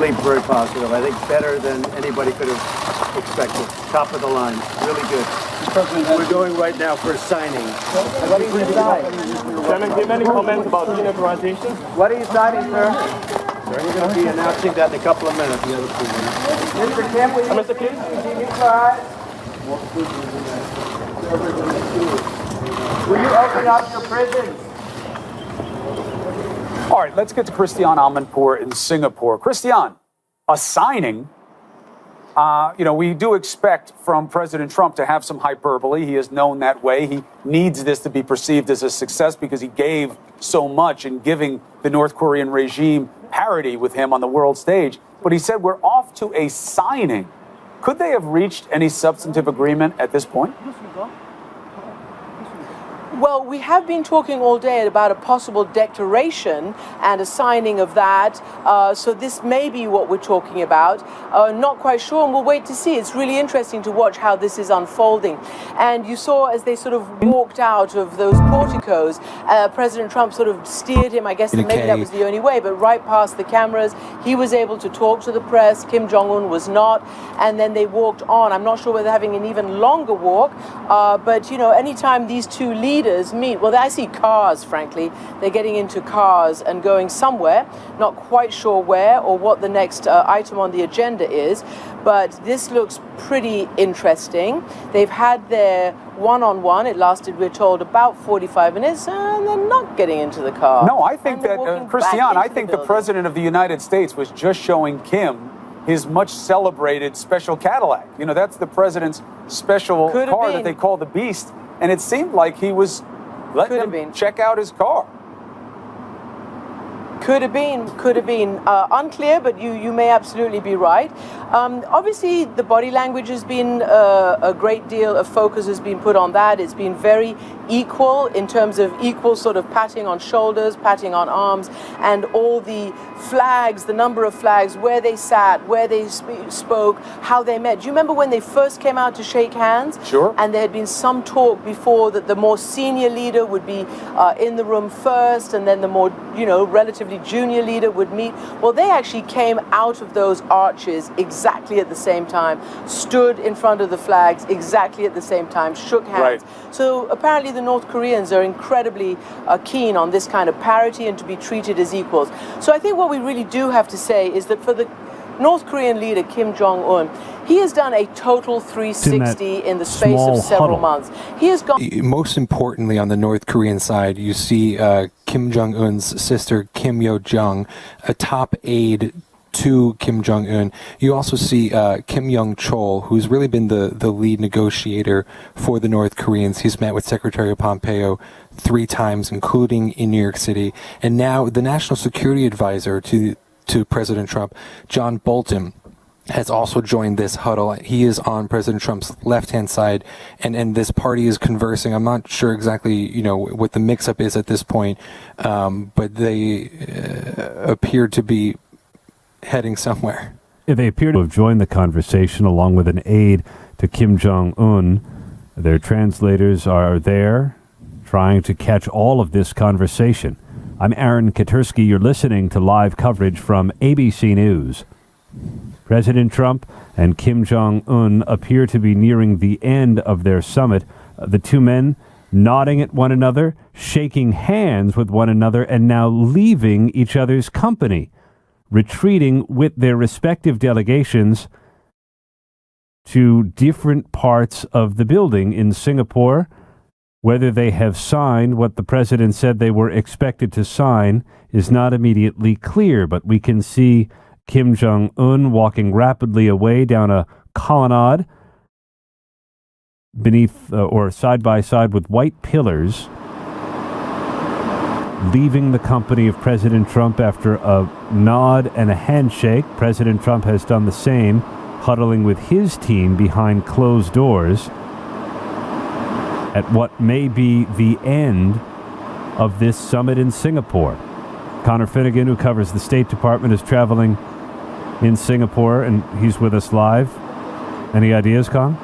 really very positive. I think better than anybody could have expected. Top of the line. Really good. We're going right now for a signing. What do you sign? Chairman, do you have any comments about denuclearization? What are you signing, sir? We're going to be announcing that in a couple of minutes. Mr. Kim, will you please denuclearize? Will you open up your prisons? All right, let's get to Christian Amanpour in Singapore. Christian, a signing. We do expect from President Trump to have some hyperbole. He is known that way. He needs this to be perceived as a success because he gave so much in giving the North Korean regime parity with him on the world stage. But he said we're off to a signing. Could they have reached any substantive agreement at this point? Well, we have been talking all day about a possible declaration and a signing of that. So this may be what we're talking about. Not quite sure, and we'll wait to see. It's really interesting to watch how this is unfolding. And you saw as they sort of walked out of those porticos, President Trump sort of steered him, I guess maybe that was the only way, but right past the cameras. He was able to talk to the press. Kim Jong-un was not. And then they walked on. I'm not sure whether they're having an even longer walk. But, anytime these two leaders meet, well, I see cars, frankly. They're getting into cars and going somewhere, not quite sure where or what the next item on the agenda is, but this looks pretty interesting. They've had their one-on-one. It lasted, we're told, about 45 minutes, and they're not getting into the car. No, I think that, Christian, I think the President of the United States was just showing Kim his much celebrated special Cadillac. That's the president's special car that they call the Beast. And it seemed like he was letting him check out his car. Could have been. Unclear, but you may absolutely be right. Obviously, the body language has been a great deal of focus has been put on that. It's been very equal in terms of equal sort of patting on shoulders, patting on arms, and all the flags, the number of flags, where they sat, where they spoke, how they met. Do you remember when they first came out to shake hands? Sure. And there had been some talk before that the more senior leader would be in the room first, and then the more, relatively junior leader would meet. Well, they actually came out of those arches exactly at the same time, stood in front of the flags exactly at the same time, shook hands. Right. So apparently the North Koreans are incredibly keen on this kind of parity and to be treated as equals. So I think what we really do have to say is that for the North Korean leader, Kim Jong-un, he has done a total 360 in the space of several months. He has gone... Most importantly, on the North Korean side, you see Kim Jong-un's sister, Kim Yo-jong, a top aide to Kim Jong-un. You also see Kim Young-chol, who's really been the lead negotiator for the North Koreans. He's met with Secretary Pompeo 3 times, including in New York City. And now the National Security Advisor to President Trump, John Bolton, has also joined this huddle. He is on President Trump's left-hand side, and this party is conversing. I'm not sure exactly, what the mix-up is at this point, but they appear to be heading somewhere. They appear to have joined the conversation along with an aide to Kim Jong-un. Their translators are there trying to catch all of this conversation. I'm Aaron Katersky. You're listening to live coverage from ABC News. President Trump and Kim Jong-un appear to be nearing the end of their summit. The two men nodding at one another, shaking hands with one another, and now leaving each other's company, retreating with their respective delegations to different parts of the building in Singapore. Whether they have signed what the president said they were expected to sign is not immediately clear, but we can see Kim Jong-un walking rapidly away down a colonnade beneath or side by side with white pillars, leaving the company of President Trump after a nod and a handshake. President Trump has done the same, huddling with his team behind closed doors at what may be the end of this summit in Singapore. Connor Finnegan, who covers the State Department, is traveling in Singapore, and he's with us live. Any ideas, Con?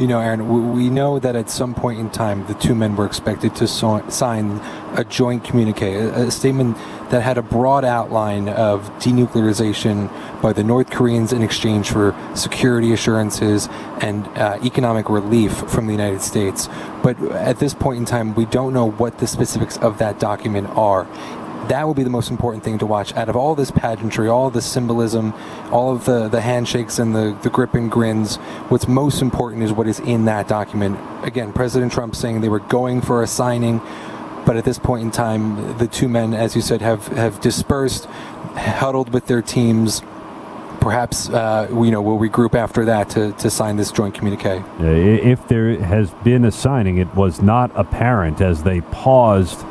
Aaron, we know that at some point in time, the two men were expected to sign a joint communique, a statement that had a broad outline of denuclearization by the North Koreans in exchange for security assurances and economic relief from the United States. But at this point in time, we don't know what the specifics of that document are. That will be the most important thing to watch. Out of all this pageantry, all the symbolism, all of the handshakes and the grip and grins, what's most important is what is in that document. Again, President Trump saying they were going for a signing, but at this point in time, the two men, as you said, have dispersed, huddled with their teams. Perhaps, we'll regroup after that to sign this joint communique. If there has been a signing, it was not apparent as they paused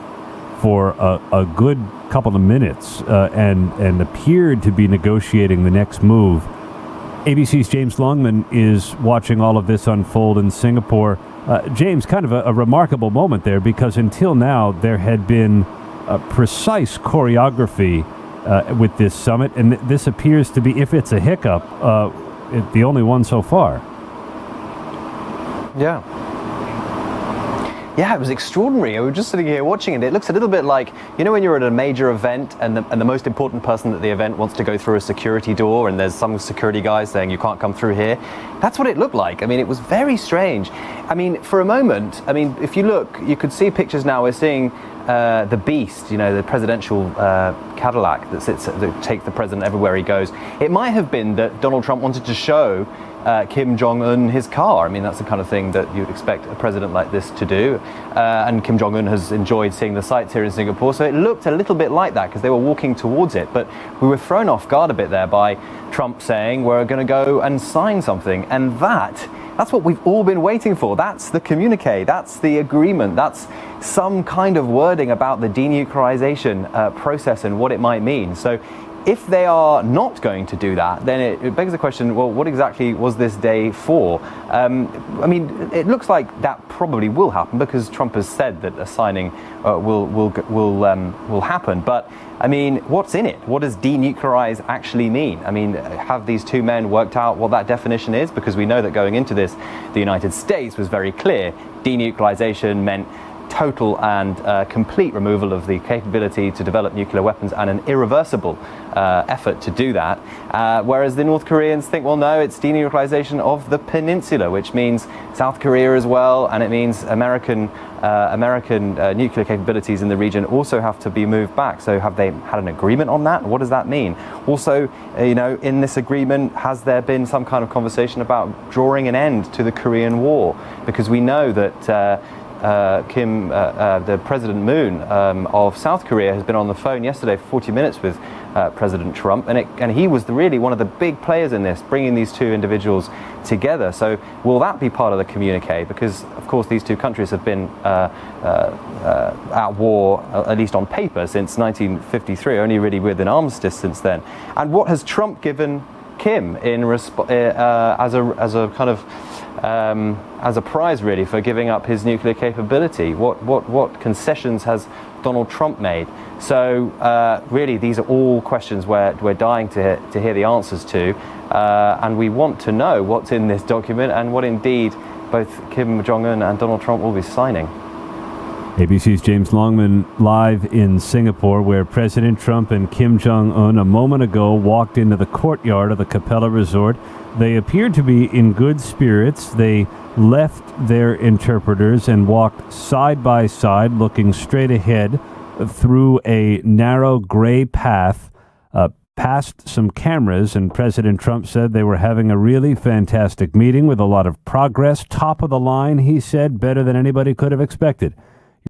for a good couple of minutes and appeared to be negotiating the next move. ABC's James Longman is watching all of this unfold in Singapore. James, kind of a remarkable moment there, because until now there had been a precise choreography with this summit, and this appears to be, if it's a hiccup, the only one so far. Yeah, it was extraordinary. We were just sitting here watching it. It looks a little bit like, when you're at a major event and the most important person at the event wants to go through a security door and there's some security guy saying you can't come through here. That's what it looked like. It was very strange. For a moment, if you look, you could see pictures now. We're seeing the Beast, the presidential Cadillac that takes the president everywhere he goes. It might have been that Donald Trump wanted to show Kim Jong-un his car. That's the kind of thing that you'd expect a president like this to do. And Kim Jong-un has enjoyed seeing the sights here in Singapore, so it looked a little bit like that because they were walking towards it. But we were thrown off guard a bit there by Trump saying we're going to go and sign something. And that's what we've all been waiting for. That's the communique. That's the agreement. That's some kind of wording about the denuclearization process and what it might mean. So if they are not going to do that, then it begs the question, well, what exactly was this day for? It looks like that probably will happen because Trump has said that a signing will happen. But, what's in it? What does denuclearize actually mean? Have these two men worked out what that definition is? Because we know that going into this, the United States was very clear. Denuclearization meant total and complete removal of the capability to develop nuclear weapons and an irreversible effort to do that. Whereas the North Koreans think, well, no, it's denuclearization of the peninsula, which means South Korea as well, and it means American nuclear capabilities in the region also have to be moved back. So have they had an agreement on that? What does that mean? Also, in this agreement, has there been some kind of conversation about drawing an end to the Korean War? Because we know that the President Moon of South Korea has been on the phone yesterday for 40 minutes with President Trump, and he was really one of the big players in this, bringing these two individuals together. So will that be part of the communique? Because, of course, these two countries have been at war, at least on paper, since 1953, only really with an armistice since then. And what has Trump given Kim in as a kind of as a prize, really, for giving up his nuclear capability? What concessions has Donald Trump made? So really, these are all questions we're dying to hear the answers to, and we want to know what's in this document and what indeed both Kim Jong-un and Donald Trump will be signing. ABC's James Longman live in Singapore, where President Trump and Kim Jong-un a moment ago walked into the courtyard of the Capella Resort. They appeared to be in good spirits. They left their interpreters and walked side by side, looking straight ahead through a narrow gray path past some cameras, and President Trump said they were having a really fantastic meeting with a lot of progress. Top of the line, he said, better than anybody could have expected.